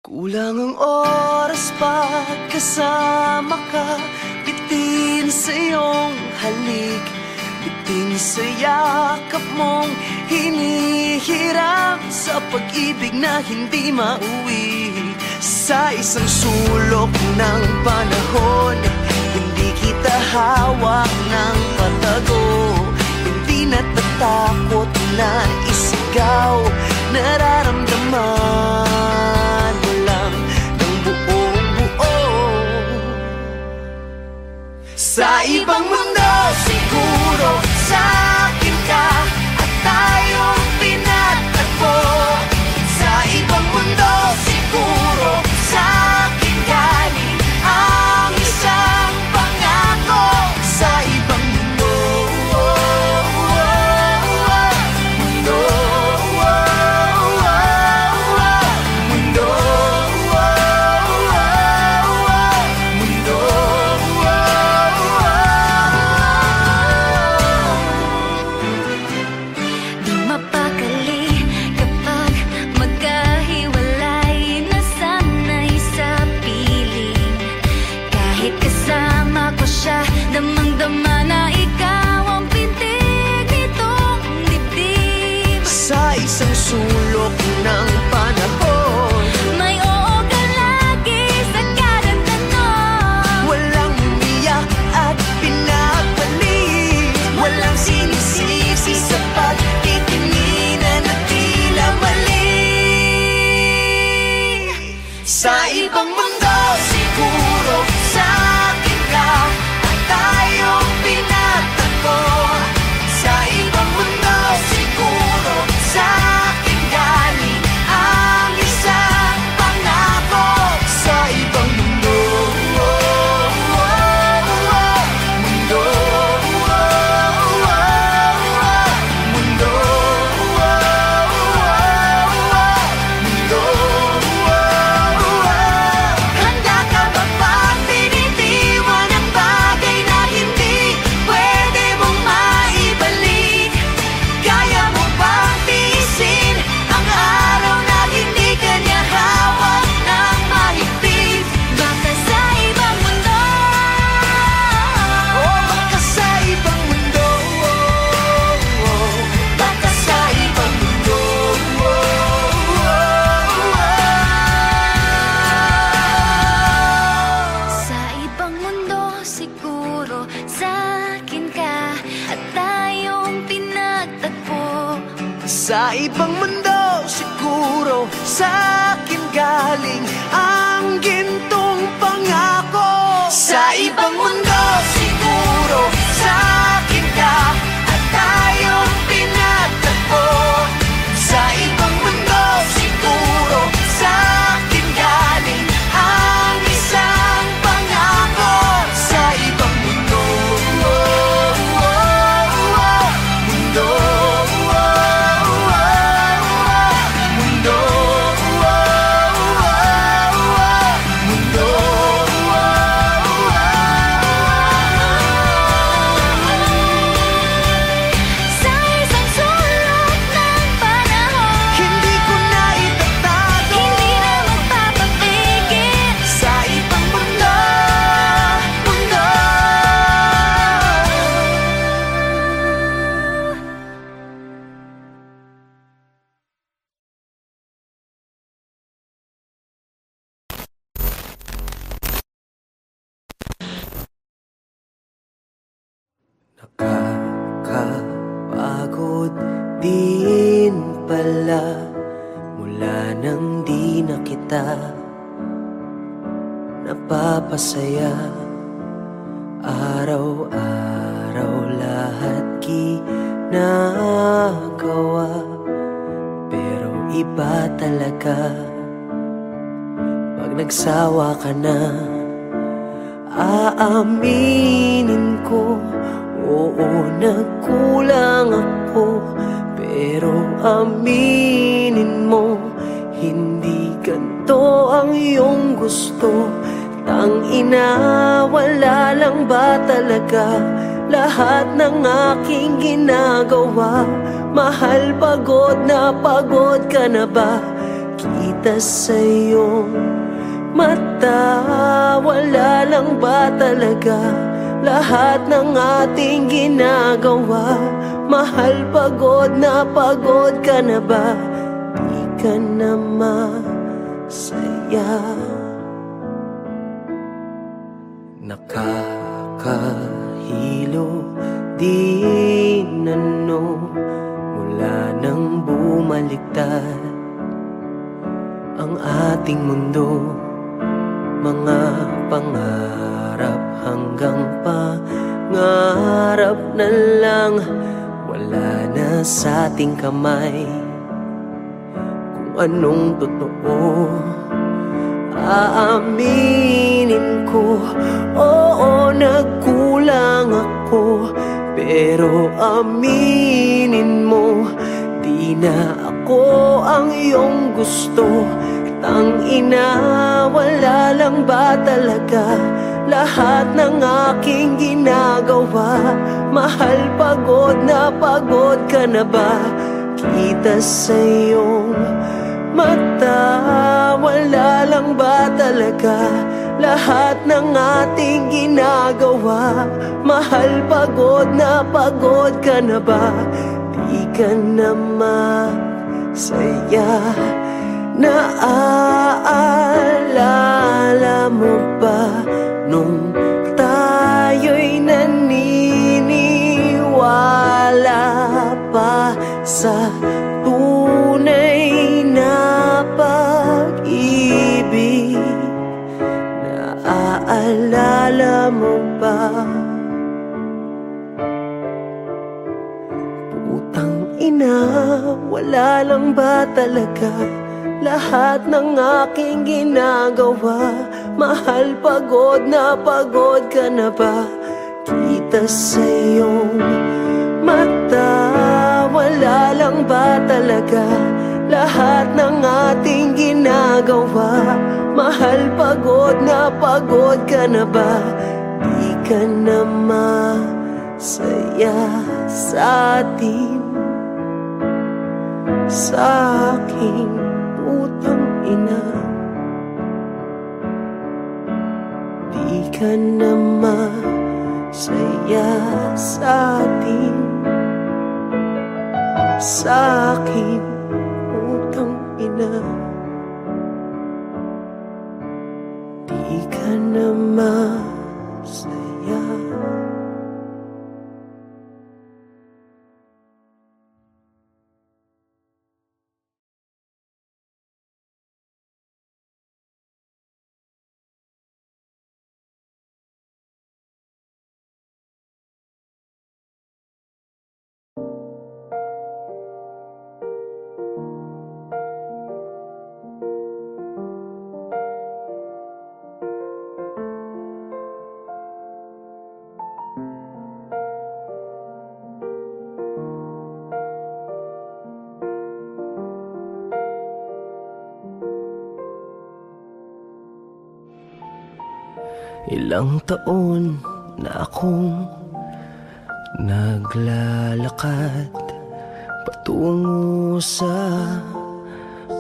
Kulang ang oras pag kasama ka. Bitin sa iyong halik, bitin sa yakap mong hinihiram, sa pag-ibig na hindi mauwi. Sa isang sulok ng panahon, hindi kita hawak ng patago. Hindi natatakot na isigaw, nararamdaman mo lang ng buong buo. Sa ibang mundo siguro sa akin ka at tayong pinagtagpo. Sa ibang mundo siguro sa akin galing ang isang pangako. Sa ibang mundo, mundo, mundo, mundo. Di mapakali kapag magkahiwalay, nasanay sa piling. Kahit kasama ko siya, damang-dama na ikaw ang pintig nitong dibdib. Sa isang sulok ng panahon, May oo ka lagi sa kada tanong. walang umiyak at pinagpalit, walang sinisisi sa pagtitinginan at tila mali. Sa ibang mundo siguro sa akin ka at tayong pinagtagpo. Sa ibang mundo siguro sa akin galing ang isang pangako. Sa ibang mundo, mundo, mundo, handa ka ba bang binitiwan ang bagay na hindi pwede mong maibalik? Kaya mo bang tiisin ang araw na hindi ka niya hawak ng mahigpit? Baka sa ibang mundo, Baka sa ibang mundo, baka sa ibang mundo. sa ibang mundo siguro sa akin ka at tayong pinagtagpo. Sa ibang mundo siguro sa akin galing ang gintong pangako. Sa ibang mundo siguro sa akin ka at tayong pinagtagpo. Sa ibang mundo siguro sa akin galing ang isang pangako. Sa ibang mundo, mundo, mundo, mundo. Sa isang sulok ng panahon, Hindi ko na itatago, hindi na magpapapigil. sa ibang mundo, mundo. Nakakapagod din pala mula nang di na kita napapasaya. Araw-araw lahat ginagawa, pero iba talaga pag nagsawa ka na. Aaminin ko, oo, nagkulang ako, pero aminin mo, hindi ganito ang iyong gusto. Tangina, wala lang ba talaga lahat ng aking ginagawa? Mahal, pagod na pagod ka na ba? kita sa iyong mata. Wala lang ba talaga lahat ng ating ginagawa? Mahal, pagod ka na ba? Di ka na masaya. Nakakahilo din mula nang bumaliktad ang ating mundo. Mga pangarap hanggang pangarap na lang, wala na sa ating kamay. Kung anong totoo, aaminin ko, oo, nagkulang ako. Pero aminin mo, di na ako ang iyong gusto. Tangina, wala lang ba talaga lahat ng aking ginagawa? Mahal, pagod ka na ba? Kita sa iyong mata. Wala lang ba talaga lahat ng ating ginagawa? Mahal, pagod ka na ba? Di ka na masaya. Naaalala mo ba nung tayo'y naniniwala pa sa tunay na pag-ibig? Naaalala mo ba? Putang ina, wala lang ba talaga lahat ng aking ginagawa? Mahal, pagod ka na ba? Kita sa iyong mata. Wala lang ba talaga lahat ng ating ginagawa? Mahal, pagod ka na ba? Di ka na masaya sa atin, sa aking putang ina. Di ka na masaya sa atin, sa aking putang ina. Di ka na masaya. Ilang taon na akong naglalakad patungo sa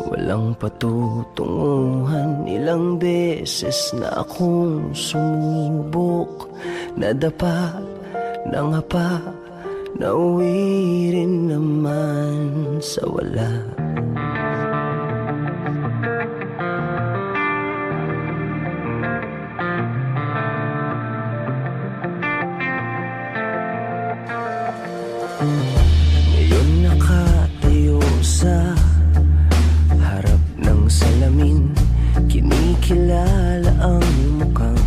walang patutunguhan. Ilang beses na akong sumubok, nadapa, nangapa, nauwi rin naman sa wala. Ngayon nakatayo sa harap ng salamin, kinikilala ang mukhang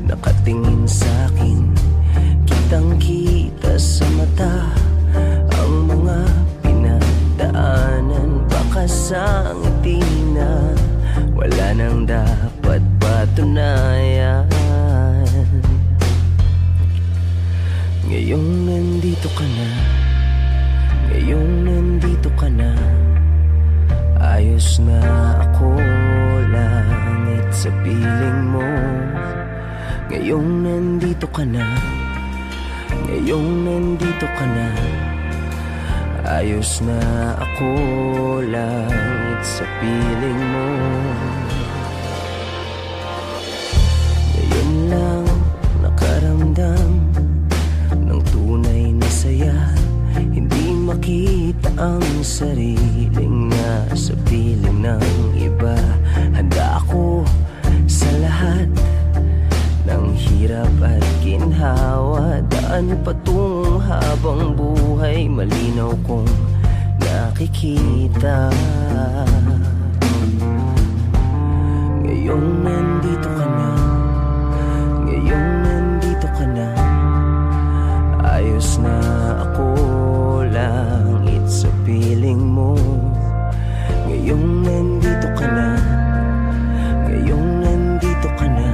nakatingin sa'kin. Kitang-kita sa mata ang mga pinagdaanan, baka sa ngiti na wala nang dapat patunayan. Ngayong nandito ka na, ngayong nandito ka na, ayos na ako, langit sa piling mo. Ngayong nandito ka na, ngayong nandito ka na, ayos na ako, langit sa piling mo. Ngayon lang nakaramdam ng tunay na saya. Hindi makita ang sariling nasa piling ng iba. Handa ako sa lahat ng hirap at ginhawa. Daan patung habang buhay, malinaw kong nakikita. Ngayong nandito ka na, ngayong nandito ka na, ayos na ako, langit sa piling mo. Ngayong nandito ka na, ngayong nandito ka na,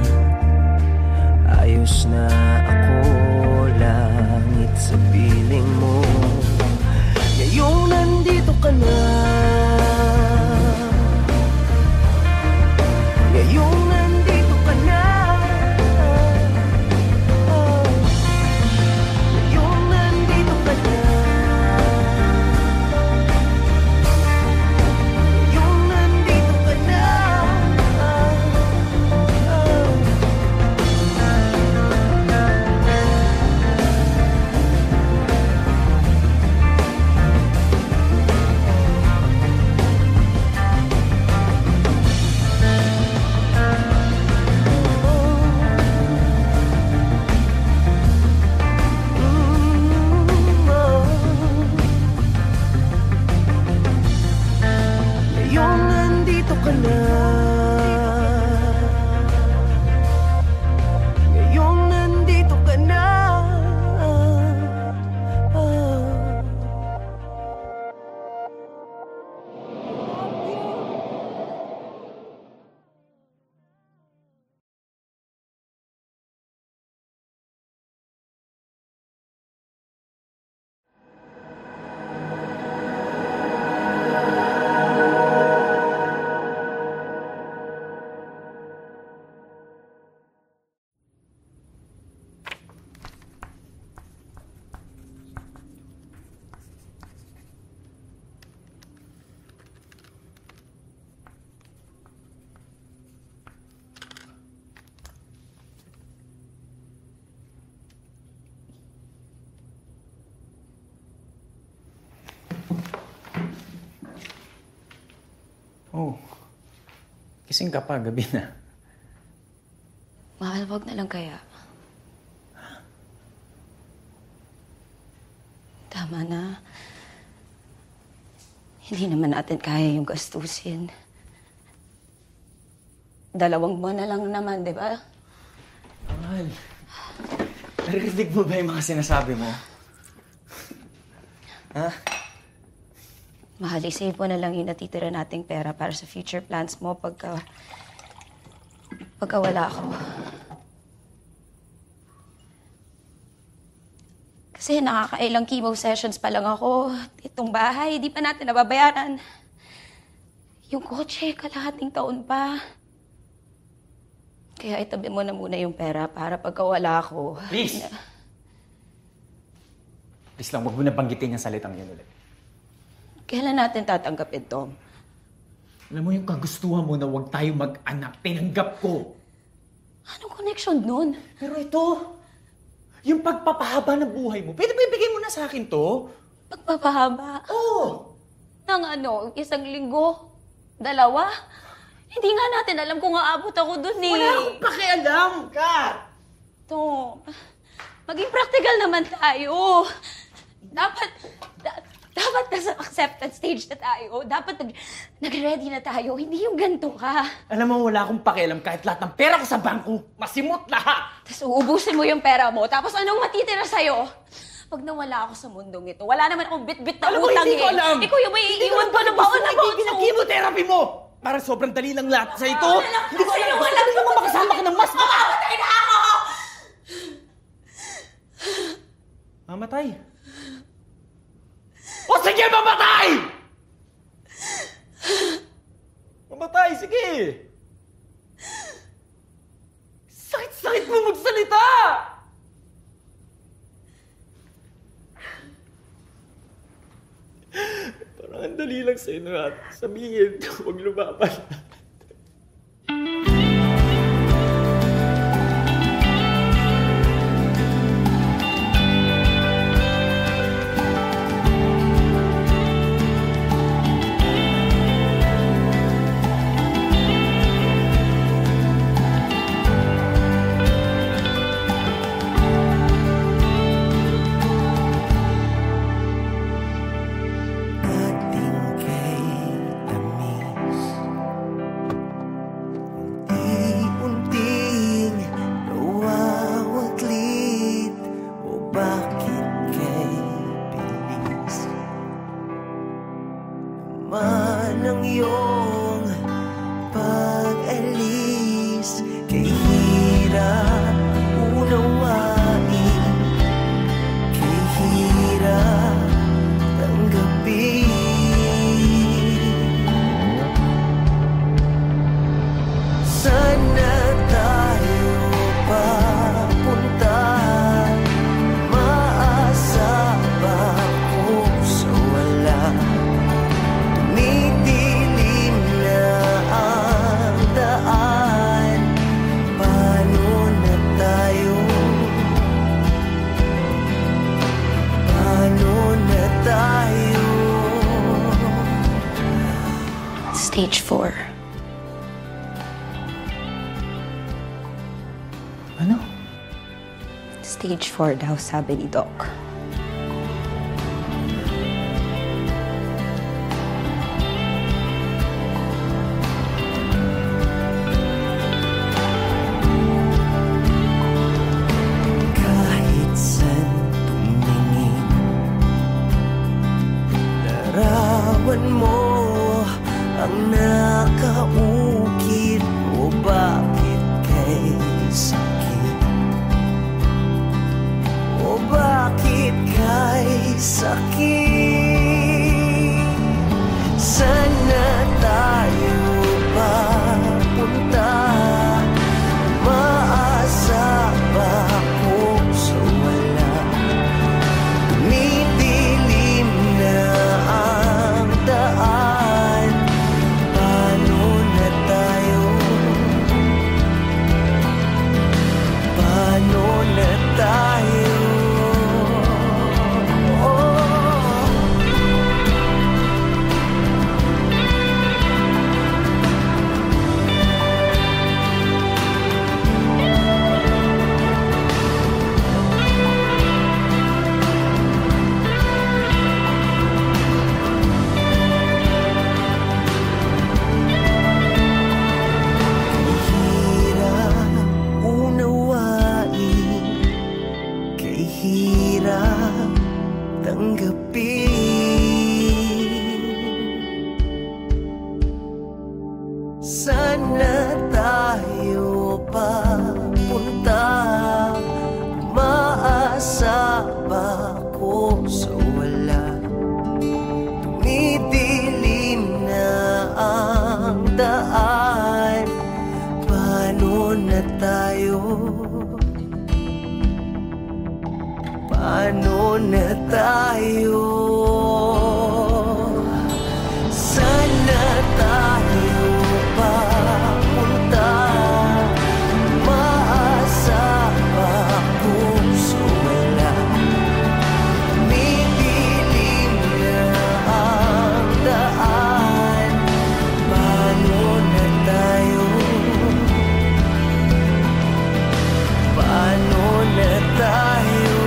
ayos na ako, langit sa piling mo. Ngayong nandito ka na, ngayong nandito ka na, ngayong nandito ka na, ngayong nandito ka na. Ngayong nandito ka na, ngayong nandito ka na. Oh, gising ka pa, gabi na. Mahal, wag na lang kaya. Tama na. Hindi naman natin kaya yung gastusin. 2 buwan na lang naman, di ba? Mahal, narinig mo ba yung mga sinasabi mo? Ha? Mahal, isave mo na lang yung natitira nating pera para sa future plans mo pagka wala ako. Kasi nakakailang chemo sessions pa lang ako. Itong bahay, di pa natin nababayaran. Yung kotse, kalahating taon pa. Kaya itabi mo na muna yung pera para pagka wala ako. Please! Please lang, huwag mo na banggitin yung salitang yun ulit. Kailan natin tatanggapin, Tom? Alam mo yung kagustuhan mo na huwag tayo mag-anak, tinanggap ko. Anong connection nun? Pero ito, yung pagpapahaba ng buhay mo, pwede ba ibigay mo na sa akin to? Pagpapahaba? Oo! Ng ano, 1 linggo? 2? Hindi nga natin alam kung aabot ako dun eh. Wala akong pakialam, Kat! Tom, maging practical naman tayo. Dapat nasa acceptance stage na tayo. Dapat nag-ready na tayo. Hindi yung ganito ka. Alam mo, wala akong pakialam kahit lahat ng pera ko sa bangko. Masimot lahat! Tapos uubusin mo yung pera mo. Tapos anong matitira sa'yo? Pag nawala ako sa mundong ito, wala naman akong bit-bit na Alam mo, utang hindi ko eh. alam! Ikaw yung may iiwan pa na baon na baon sa chemotherapy mo! Para sobrang dali lang lahat sa ito. Hindi ko alam kung Wala saan mo makasama ka ng mas mamamatay na ako! Mamatay? O sige, mamatay! Mamatay, sige! Sakit-sakit mo magsalita! Parang ang dali Sabihin lang sa'yo na sabihin, huwag lumaban. Ang iyong pag-alis, kay hirap unawain, kay hirap tanggapin. Sana tayo papunta, maasa ba ako sa wala? Tumidilim na ang daan, paano na tayo? Paano na tayo? Stage 4. Ano? Stage 4 daw, sabi ni Doc. Kahit saan tumingin, larawan mo ang nakaukit. O bakit kay sakit? O bakit kay sakit? Sana tayo papunta, maasa ba ako sa wala? Tumidilim na ang daan, paano na tayo? Paano na tayo? Hirap unawain, kay hirap tanggapin. Sana tayo papunta, maasa ba ako sa wala? Tumidilim na ang daan, paano na tayo? Paano na tayo? Sana tayo papunta, maasa ba ako sa wala? Tumidilim na ang daan, paano na tayo? Paano na tayo?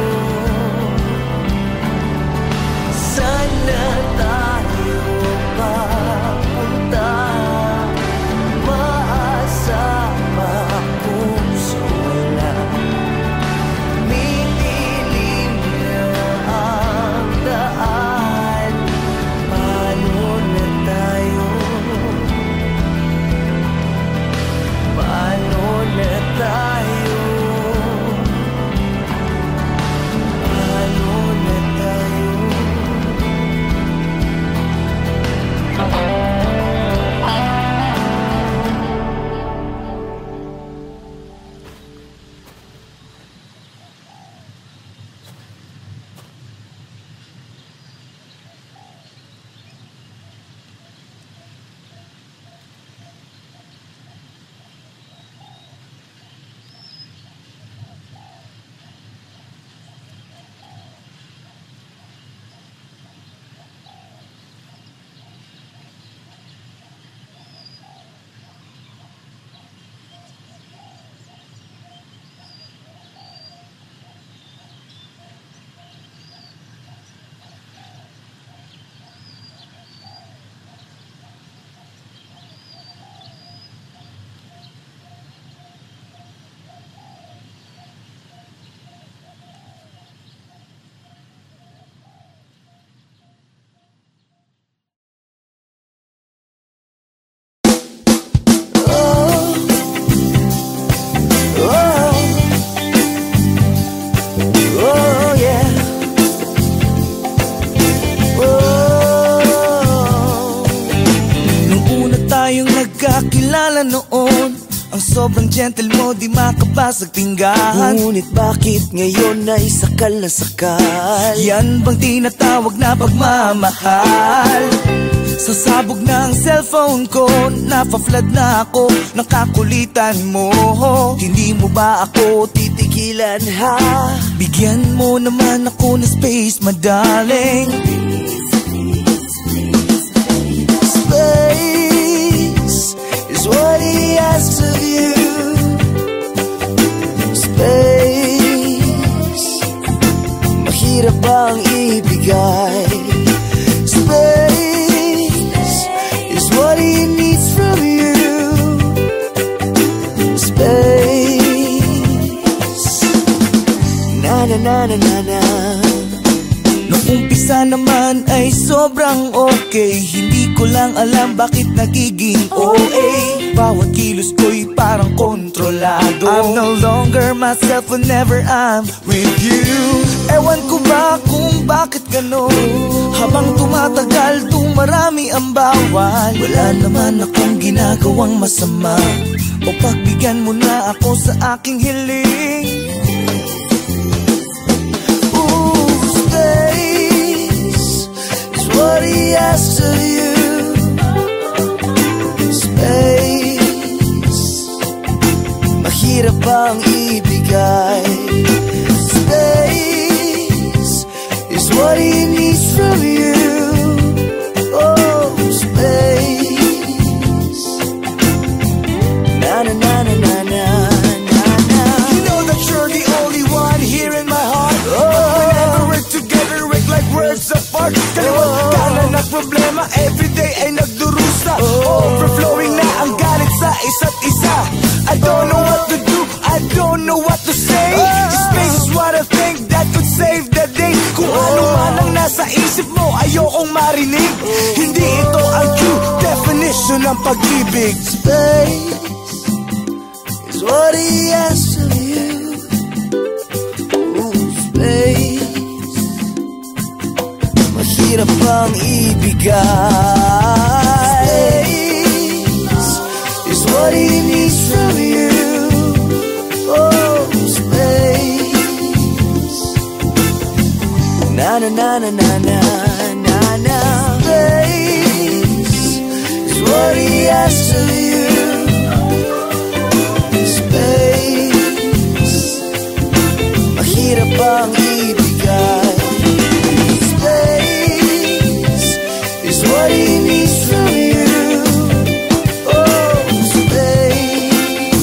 pagkakilala noon, ang sobrang gentle mo, di makabasag tinggahan. Ngunit bakit ngayon ay sakal na sakal? Yan bang tinatawag na pagmamahal? Sasabog na ang cellphone ko, nafa-flood na ako ng kakulitan mo. Hindi mo ba ako titigilan ha? Bigyan mo naman ako ng space, madaling. Space is what he asks of you. Space, mahirap bang ibigay? Space is what he needs from you. Space, na na na na na na. Noong umpisa naman ay sobrang okay, hindi ko lang alam bakit nagiging OA. Bawat kilos ko'y parang kontrolado. I'm no longer myself whenever I'm with you. Ewan ko ba kung bakit ganon? Habang tumatagal, tumarami ang bawal. Wala naman akong ginagawang masama, o pagbigyan mo na ako sa aking hiling. What he asks of you. Space, mahirap bang ibigay? Space is what he needs from you. Oh, space, na na na na na na na. You know that you're the only one here in my heart. Whenever we're together, we're like worlds apart. Kanan at problema, everyday ay nagdurusa. Overflowing na ang galit sa isa't isa. I don't know what to do, I don't know what to say. Space is what I think that could save the day. Kung ano man ang nasa isip mo, ayokong marinig. Hindi ito ang true definition ng pag-ibig. Space is what he asks of you. Ooh, space, mahirap bang ibigay? Space is what he needs from you. Oh, space, na na na na na na na na. Space is what he asks of you. Space, mahirap bang ibigay? What he needs from you. Oh, space.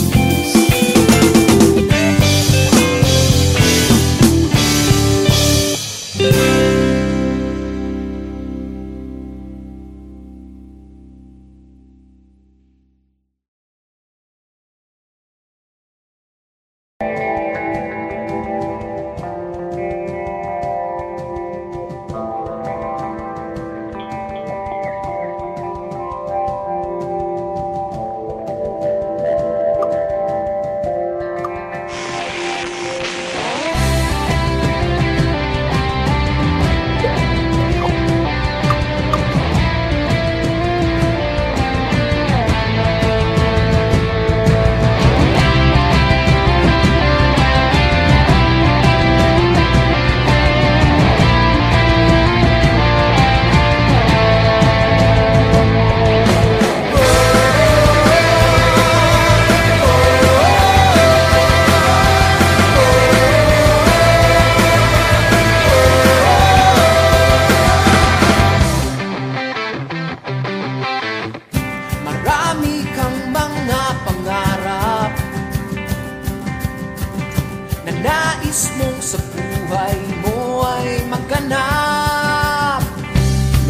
nais mong sa buhay mo ay magganap.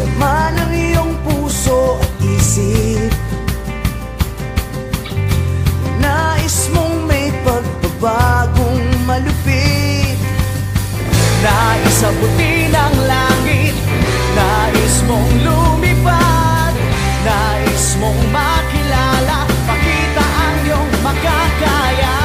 Laman ang iyong puso at isip, nais mong may pagbabagong malupit. Nais abutin ang langit, nais mong lumipad, nais mong makilala, pakita ang iyong makakaya.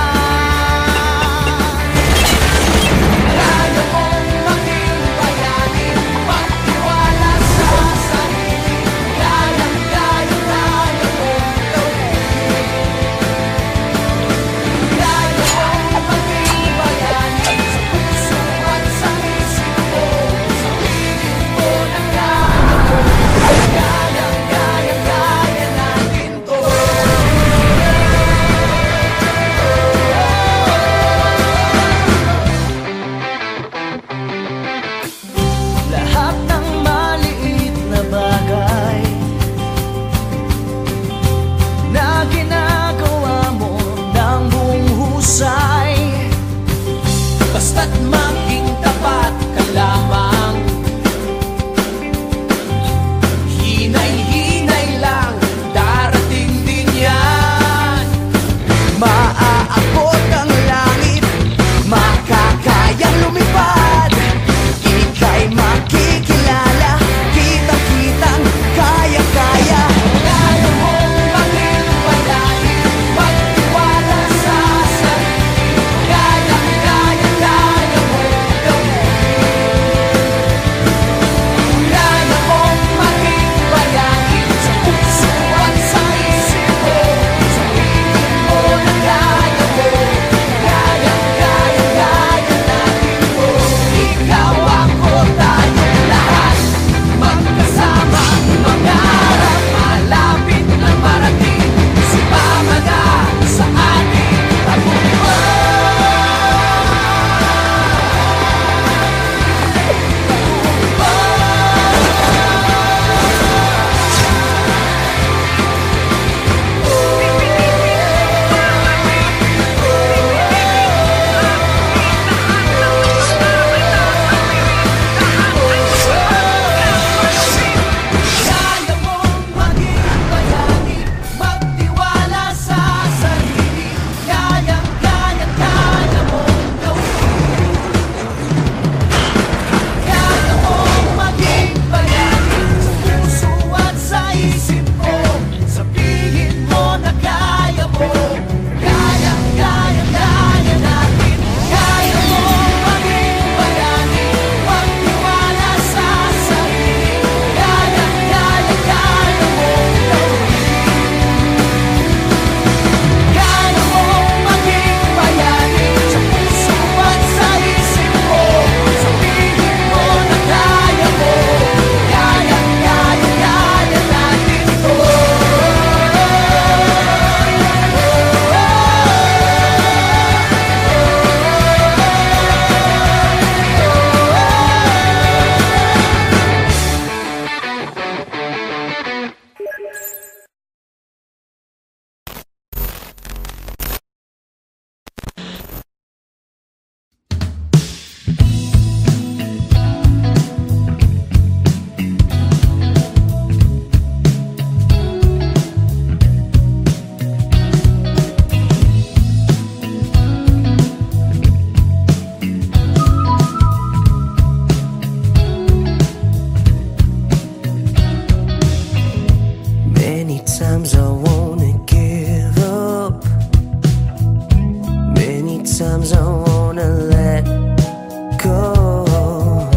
Kaya mong maging bayani, magtiwala sa sarili. Kaya mong Many times I wanna give up. Many times I wanna let go.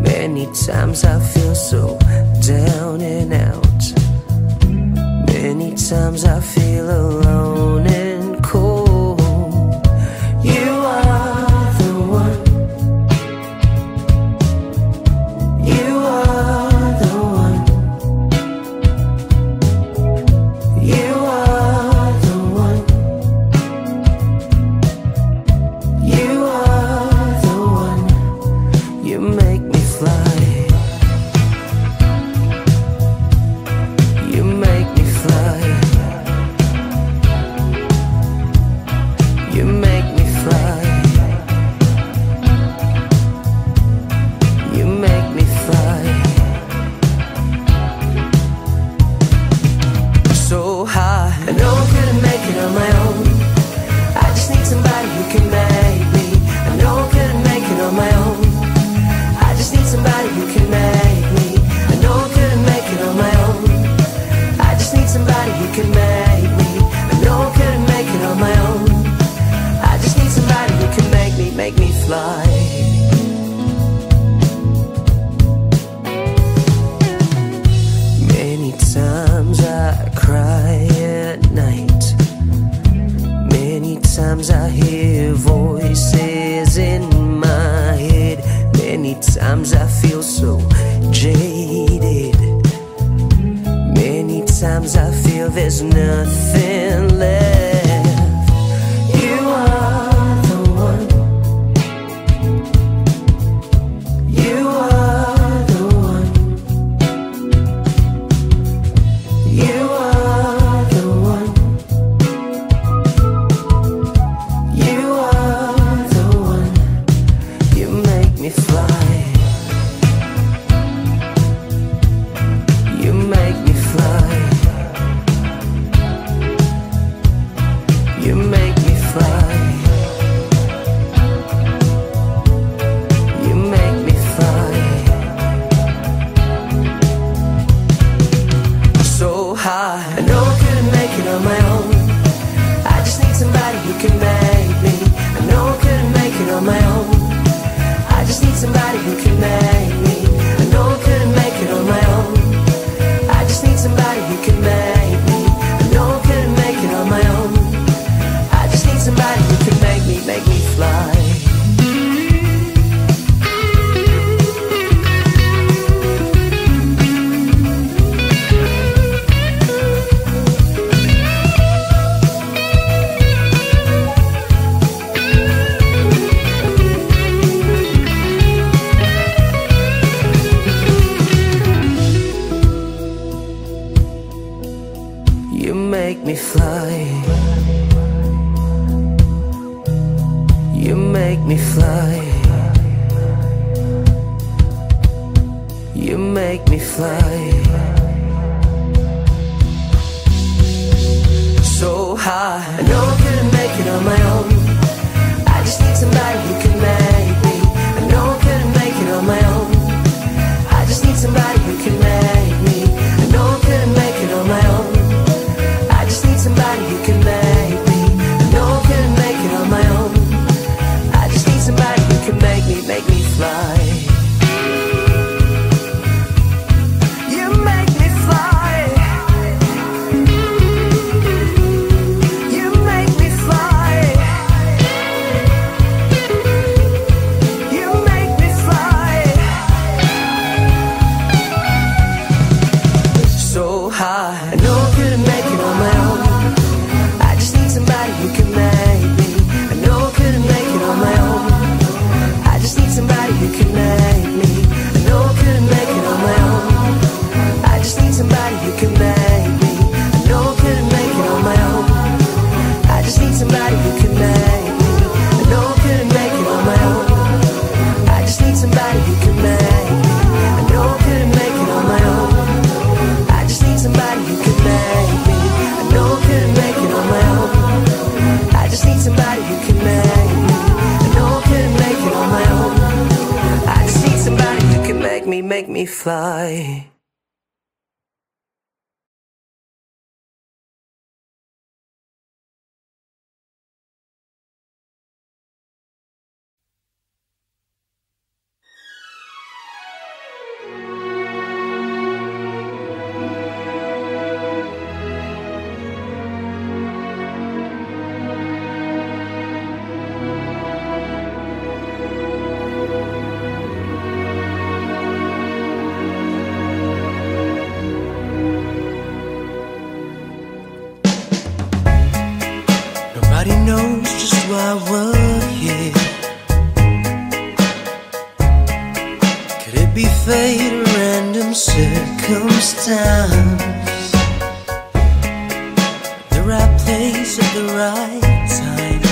Many times I feel so down and out. Many times I feel alone and cold. You are the one. You are the one. You are the one. You are the one. You make me fly. You make me fly. You make me fly. You make me fly. So high, I know I couldn't make it on my own. I just need somebody who can make me. I know I couldn't make it on my own. I just need somebody who can make me. I know I couldn't make it on my own. I just need somebody who can make me. I know I couldn't make it on my own. I just need somebody who can make me fly. Many times I cry at night. Many times I hear voices in my head. Many times I feel so jaded. Many times I feel there's nothing left. You are the one. You are the one. You are the one. You are the one. You make me fly. You make me fly. You make me fly. You make me fly. So high, I know I couldn't make it on my own. I just need somebody who can make me. I know I couldn't make it on my own. I just need somebody who can make me. I know I couldn't make it on my own. I just need somebody who can make me. I know I couldn't make it on my own. I just need somebody who can make me fly. You make me fly. You make me fly. You make me fly. So high, I know I couldn't make it on my own. I just need somebody who can make me. I know I couldn't make it on my own. I just need somebody who can make me. I know I couldn't make it on my own. I just need somebody who can make me. I know I couldn't make it on my own. I just need somebody who can make me fly. You make me fly. You make me fly. You make me fly. So high, I know I couldn't make it on my own. I just need somebody who can make me. I know I couldn't make it on my own. I just need somebody who can make me. I know I couldn't make it on my own. I just need somebody who can make me. I know I couldn't make it on my own. I just need somebody who can make me. I know I couldn't make it on my own. I just need somebody who can make me. I know I couldn't make it on my own. I just need somebody who can make me. I know I couldn't make it on my own. I just need somebody who can make me. I know I couldn't make it on my own. I just need somebody who can make me fly. while we're here? Could it be fate or random circumstance? The right place at the right time,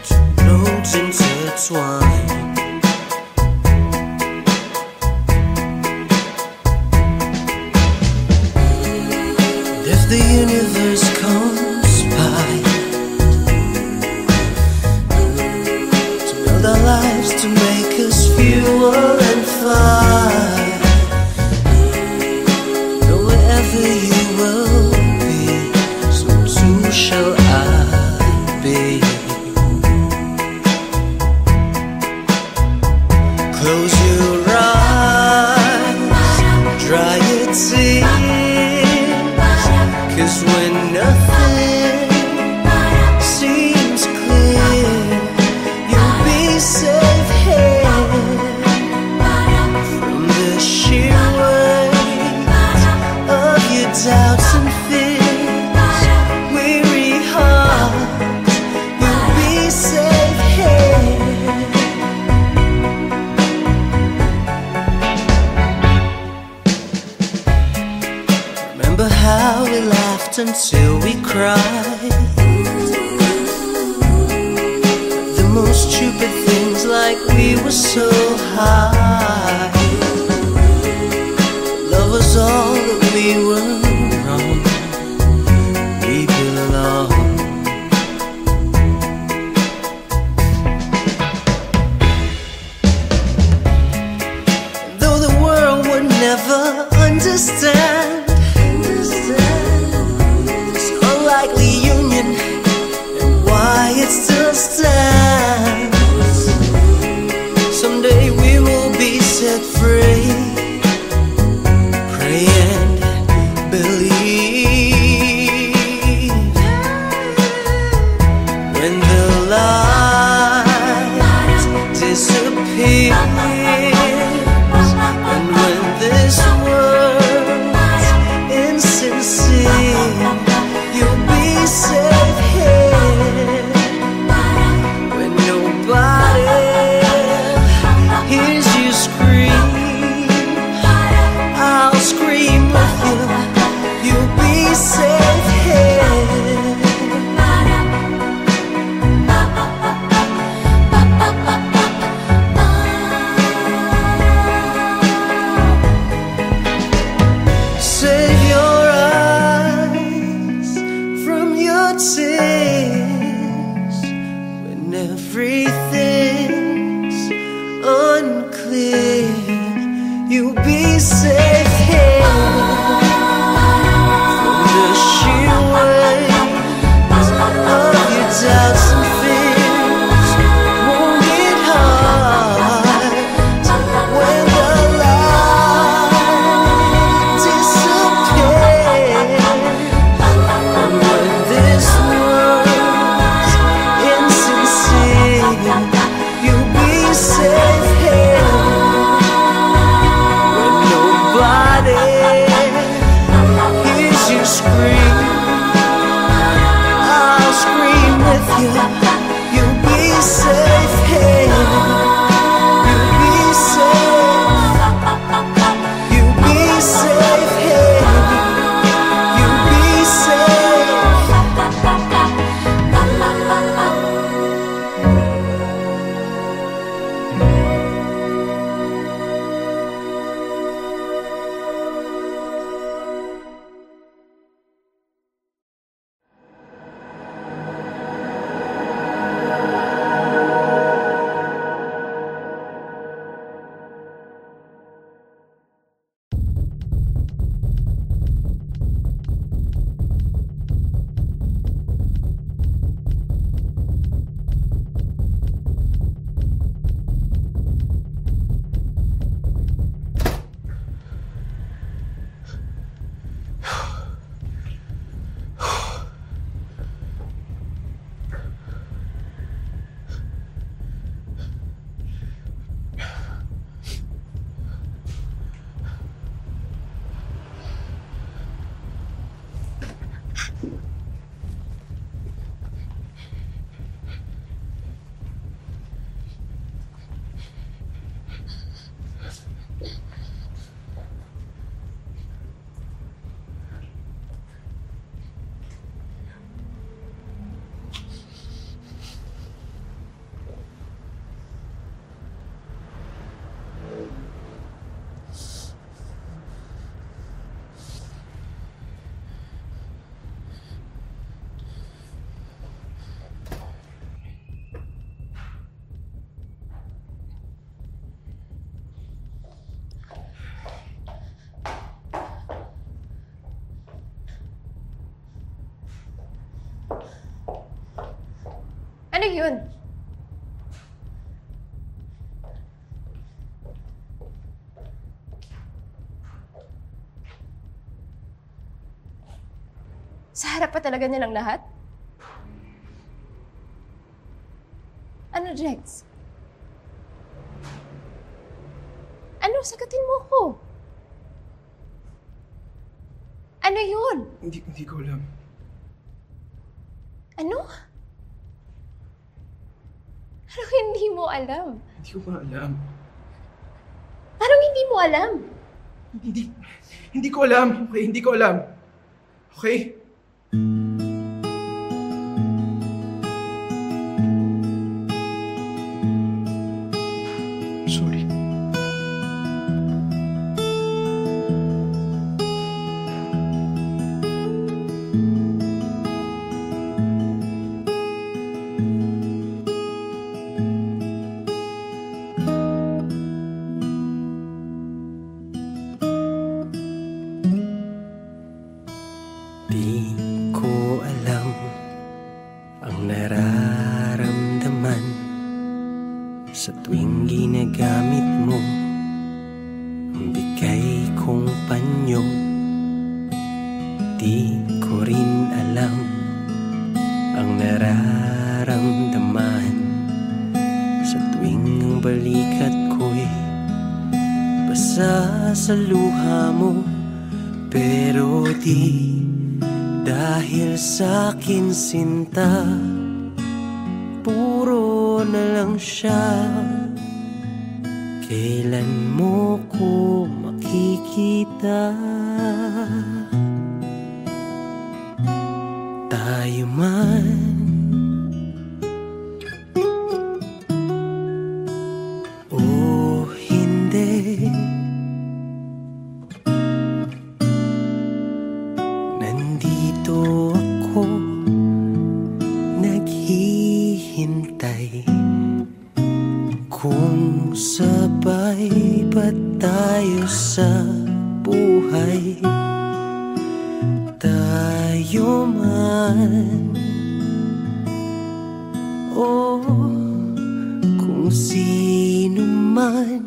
two roads intertwined. If the universe comes by to build our lives, to make us fuel and fire, know wherever you will be, so too shall I be. Close your eyes, dry your tears, 'cause when nothing seems clear, you'll be safe here from the sheer weight of your doubts and fears. Weary heart, you'll be safe here. Remember how we laughed until we cried, the most stupid things, like we were so high. Love was all that we were wrong. We belong. Though the world would never understand this unlikely union and why it still stands, someday we will be set free. Pray and believe. When the light disappears, and when this world's insincere, you'll be safe here. When nobody hears you scream, I'll scream with you. You'll be safe here. Save your eyes from your tears when everything's unclear. You'll be safe here from the sheer weight of your doubts and fears. Won't it hard when the light disappears, and when this world's insincere, you'll be safe here. When nobody hears you scream, I'll scream with you. You'll be safe here. You'll be safe. You'll be safe here. You'll be safe. yun? Sa harap pa talaga nilang lahat? Ano, Jex? Ano? Sagutin mo ko. Ano yun? Hindi ko alam. Ano? Anong hindi mo alam? Hindi ko ba alam? Anong hindi mo alam? Hindi ko alam. Okay, hindi ko alam. Okay? Sorry. Di ko alam ang nararamdaman sa tuwing ginagamit mo ang bigay kong panyo. Di ko rin alam ang nararamdaman sa tuwing ang balikat ko'y basa sa luha mo. Pero di dahil sa'kin sinta, puro na lang siya. Kailan mo ko makikita? Tayo man o hindi, nandito ako naghihintay. Kung sabay ba tayo sa buhay, tayo man o kung sino man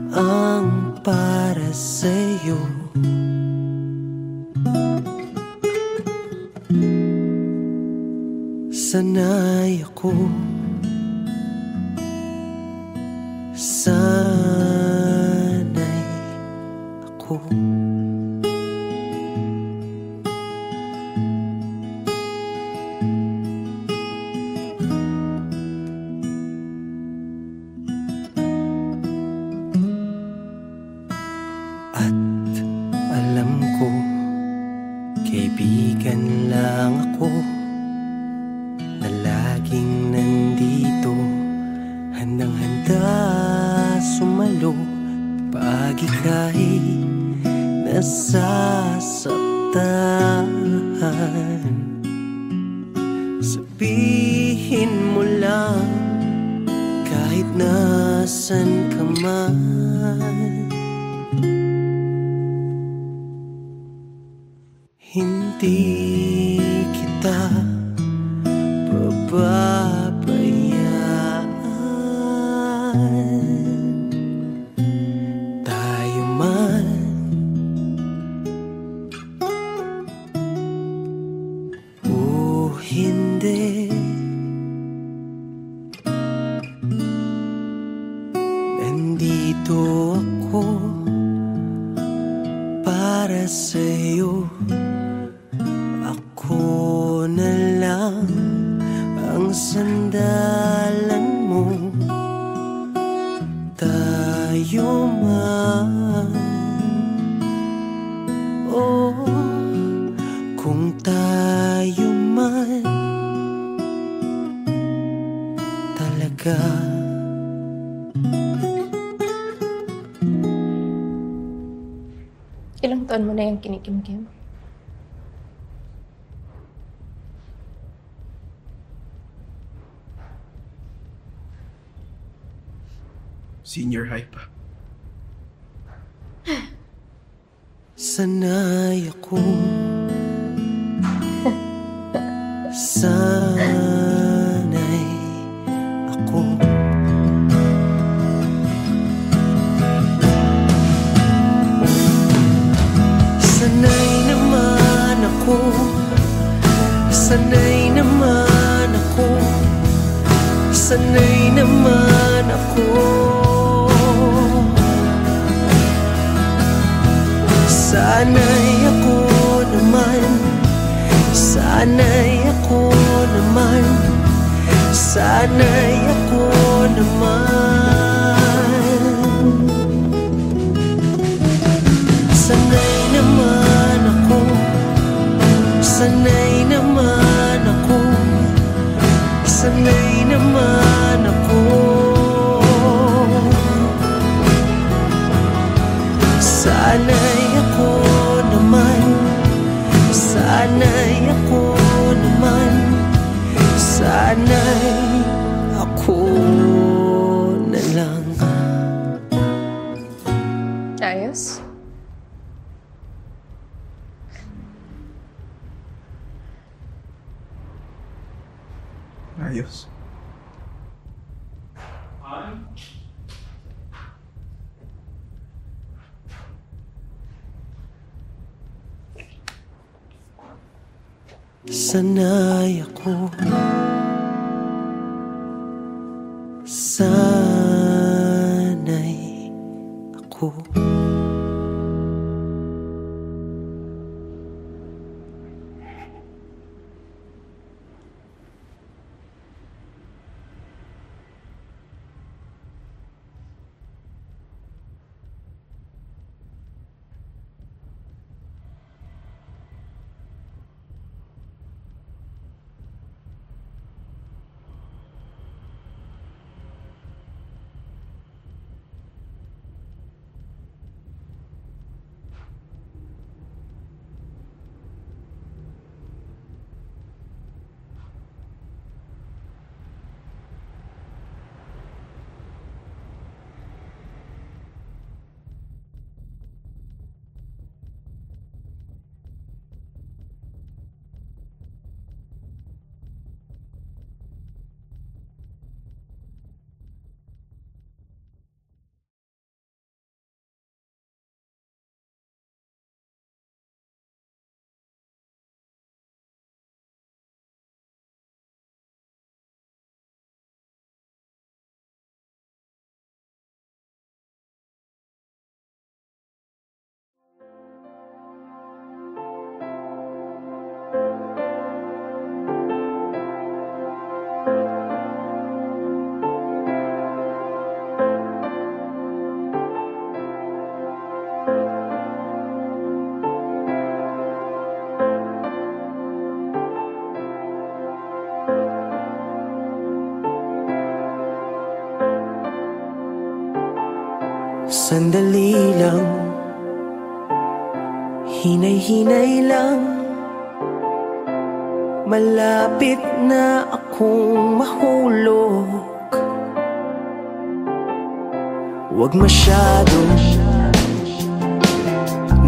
ang para sa'yo. Sanay ako, sanay ako. At alam ko, kaibigan lang ako na laging nandito, handang-handa sumalo pag ika'y nasasaktan. Sabihin mo lang kahit nasan ka man, hindi kita pababayaan. Tayo man o hindi, nandito ako para sa'yo. Ako na lang ang sandalan mo. Tayo man o kung tayo man talaga. Ilang taon mo na yung kinikimkim? Senior high pa. Sanay ako, sanay Sanay naman ako, sanay naman ako. Sanay ako naman, sanay ako naman, sanay ako naman. Sanay naman ako, sanay naman ako, sanay naman ako. Sanay ako naman, sanay ako naman, sanay ako na lang. Ayos? Ayos. Sanay ako, sanay ako. Sandali lang, hinay-hinay lang, malapit na akong mahulog. Huwag masyadong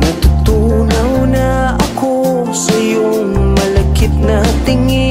natutunaw na ako sa iyong malakit na tingin.